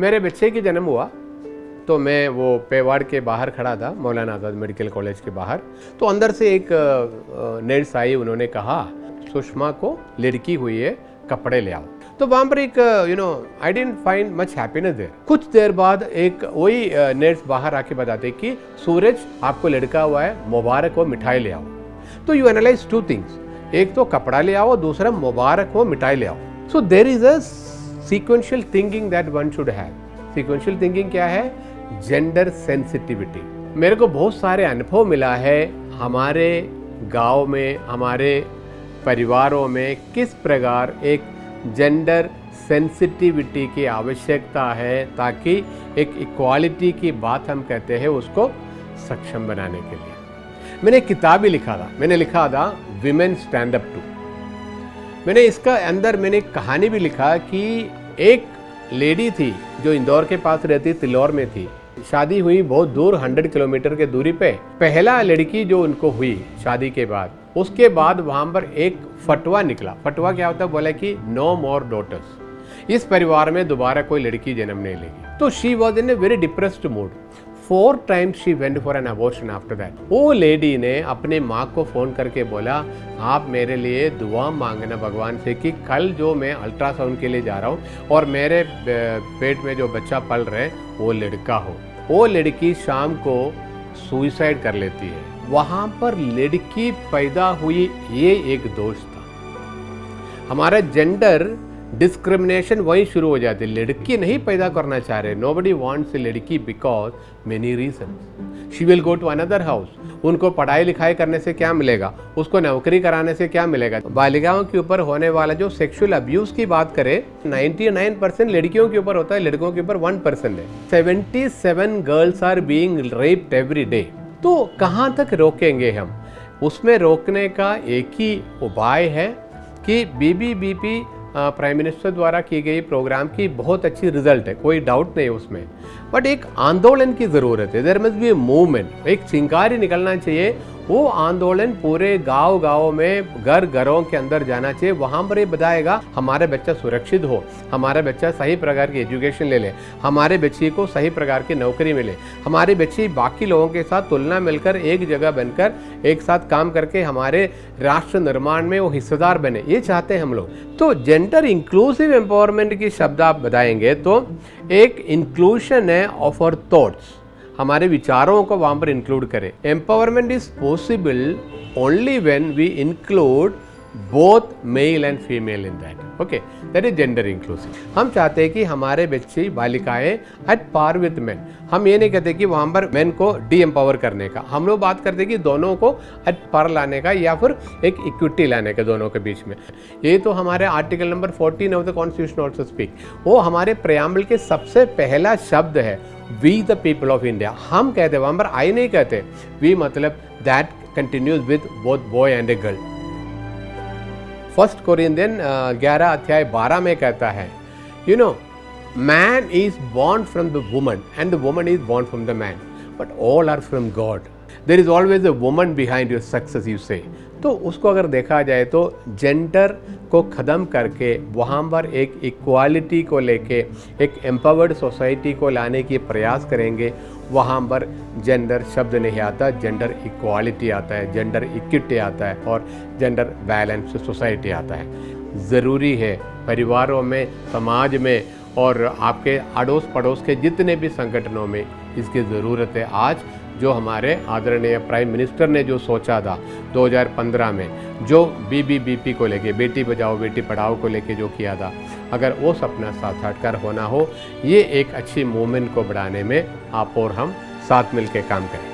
मेरे बच्चे की जन्म हुआ तो मैं वो पेवाड़ के बाहर खड़ा था, मौलाना आज़ाद मेडिकल कॉलेज के बाहर। तो अंदर से एक नर्स आई, उन्होंने कहा सुषमा को लड़की हुई है, कपड़े ले आओ। तो वहाँ पर एक I didn't find much happiness there. कुछ देर बाद एक वही नर्स बाहर आके बताते कि सूरज आपको लड़का हुआ है, मुबारक हो, मिठाई ले आओ। तो यू एनालाइज टू थिंग्स, एक तो कपड़ा ले आओ, दूसरा मुबारक हो, मिठाई ले आओ। So there is a sequential thinking that one should have. Sequential thinking क्या है? Gender sensitivity. मेरे को बहुत सारे अनुभव मिला है हमारे गांव में, हमारे परिवारों में किस प्रकार एक जेंडर सेंसिटिविटी की आवश्यकता है ताकि एक इक्वालिटी की बात हम कहते हैं उसको सक्षम बनाने के लिए। मैंने एक किताब भी लिखा था, मैंने लिखा था विमेन स्टैंड अप टू। मैंने इसका अंदर मैंने एक कहानी भी लिखा कि एक लेडी थी जो इंदौर के पास रहती, तिलौर में थी। शादी हुई बहुत दूर, 100 किलोमीटर के दूरी पे। पहला लड़की जो उनको हुई शादी के बाद, उसके बाद वहाँ पर एक फटवा निकला। फटवा क्या होता है? बोला कि नो मोर डॉटर्स, इस परिवार में दोबारा कोई लड़की जन्म नहीं लेगी। तो she was in a very depressed mood. 4 times she went for an abortion after that. वो लेडी ने अपने माँ को फ़ोन करके बोला आप मेरे लिए दुआ मांगना भगवान से कि कल जो मैं अल्ट्रासाउंड के लिए जा रहा हूँ और मेरे पेट में जो बच्चा पल रहा है वो लड़का हो। वो लड़की शाम को सुसाइड कर लेती है। वहाँ पर लड़की पैदा हुई, ये एक दोष था। हमारा जेंडर डिस्क्रिमिनेशन वहीं शुरू हो जाती है। लड़की नहीं पैदा करना चाह रहे, नोबडी वांट्स ए लड़की because many reason. She will go to another house. उनको पढ़ाई लिखाई करने से क्या मिलेगा, उसको नौकरी कराने से क्या मिलेगा। बालिकाओं के ऊपर होने वाला जो सेक्सुअल अब्यूज की बात करें, 99% लड़कियों के ऊपर होता है, लड़कों के ऊपर 1% है। 77 girls are being raped every day. तो कहाँ तक रोकेंगे हम? उसमें रोकने का एक ही उपाय है कि BBBP प्राइम मिनिस्टर द्वारा की गई प्रोग्राम की बहुत अच्छी रिजल्ट है, कोई डाउट नहीं है उसमें। बट एक आंदोलन की ज़रूरत है। There must be a movement, एक चिंगारी निकलना चाहिए। वो आंदोलन पूरे गांव में, घरों के अंदर जाना चाहिए। वहाँ पर ये बताएगा हमारे बच्चा सुरक्षित हो, हमारा बच्चा सही प्रकार की एजुकेशन ले ले, हमारे बच्चे को सही प्रकार की नौकरी मिले, हमारे बच्चे बाकी लोगों के साथ तुलना मिलकर एक जगह बनकर एक साथ काम करके हमारे राष्ट्र निर्माण में वो हिस्सेदार बने, ये चाहते हैं हम लोग। तो जेंडर इंक्लूसिव एम्पावरमेंट की शब्द आप बताएंगे तो एक इंक्लूशन है ऑफ आवर थॉट्स, हमारे विचारों को वहाँ पर इंक्लूड करें। Empowerment is possible only when we include both male and female in that. Okay, that is gender inclusive. हम चाहते हैं कि हमारे बच्चे बालिकाएं एट पार विद मेन। हम ये नहीं कहते कि वहाँ पर मेन को डी एम्पावर करने का, हम लोग बात करते हैं कि दोनों को एट पार लाने का या फिर एक इक्विटी लाने का दोनों के बीच में। ये तो हमारे article number 14 of the constitution also speak. वो हमारे प्रेम्बल के सबसे पहला शब्द है, we the people of India. हम कहते हैं, वहाँ पर आई नहीं कहते, वी मतलब that continues with both boy and a girl. 1 Corinthian 11 अध्याय 12 में कहता है, you know man is born from the woman and the woman is born from the man, but all are from God. There is always a woman behind your success, you say. तो उसको अगर देखा जाए तो gender को ख़त्म करके वहाँ पर एक इक्वालिटी को लेके एक एम्पावर्ड सोसाइटी को लाने की प्रयास करेंगे। वहाँ पर जेंडर शब्द नहीं आता, जेंडर इक्वालिटी आता है, जेंडर इक्विटी आता है और जेंडर बैलेंस सोसाइटी आता है। ज़रूरी है परिवारों में, समाज में और आपके अड़ोस पड़ोस के जितने भी संगठनों में इसकी ज़रूरत है। आज जो हमारे आदरणीय प्राइम मिनिस्टर ने जो सोचा था 2015 में, जो BBBP को लेके, बेटी बचाओ बेटी पढ़ाओ को लेके जो किया था, अगर वो सपना साक्षात्कार होना हो, ये एक अच्छी मूवमेंट को बढ़ाने में आप और हम साथ मिलकर काम करें।